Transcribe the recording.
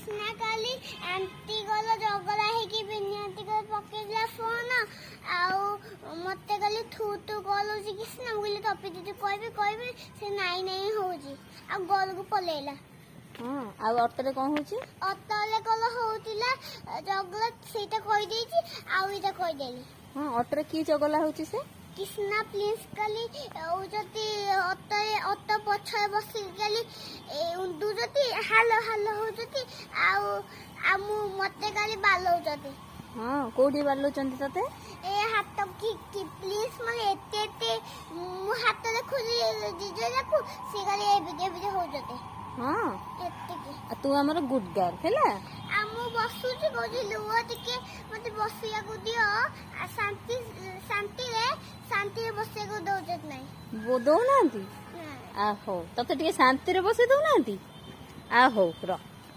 किसना काली aunty गलो जगला है कि बिन्याती को पकेला फोन आउ मते काली थू थू गलो जी किसना बोली टपी दीदी कहबे से नाई नहीं होजी आ गल को पलेला हां आ ऑटो रे कोन होची ଅଟୋରେ କଲ ହଉଥିଲା ଜଗଲା ସେଇଟା କହିଦେଇଛି ଆଉ ଏଇଟା କହିଦେଲି हां ऑटो रे की जगला होची से କିଷ୍ଣା ପ୍ଲିଜ କାଲି ଯଦି ଅଟୋ ପଛରେ ବସିକି କାଲି ଉଣ୍ଡୁଛନ୍ତି ହାଲୋ ହାଲୋ ହଉଛନ୍ତି ଆଉ ମତେ କାଲି ବାଲଉଛନ୍ତି हां कोडी बालुचंती तते ଏ ହାତ କି ପ୍ଲିଜ ମାନେ ଏତେ ମୁଁ ହାତ ଦେଖୁଛି ଜିଜୁ ଦେଖୁ ସେ କାଲି ଏବିଦେ ହଉଛନ୍ତି हां ଏତିକି आ तू हमर गुड गर्ल हैला आ ମୁଁ ବସୁଛି କହୁଛି ଲୁହ ଟିକେ ମତେ ବସିବାକୁ ଦିଅ ଶାନ୍ତିରେ ବସିବାକୁ ଦଉଛନ୍ତି ନାହିଁ दो नांती आ हो तते ଟିକେ शांति रे बसे दो नांती आ हो र